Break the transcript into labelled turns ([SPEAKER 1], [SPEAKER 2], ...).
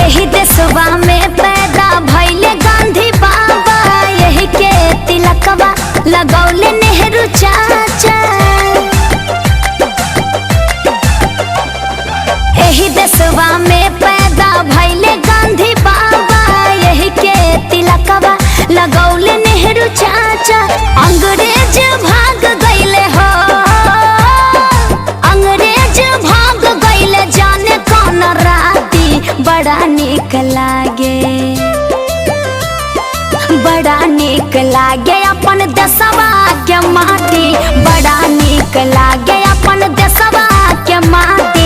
[SPEAKER 1] यही देशवा में पैदा भइले गांधी बाबा, यही के तिलकवा लगौले नेहरू चाचा। यही देशवा में पैदा भइले गांधी बाबा, यही के तिलकवा लगौले नेहरू चाचा। अंग्रेज भाग गइले हो, अंग्रेज भाग गइले जाने कौन राती। बड़ा निक लागे, बड़ा निक लागे अपन देशवा के माटी, बड़ा निक लागे अपन देशवा के माटी।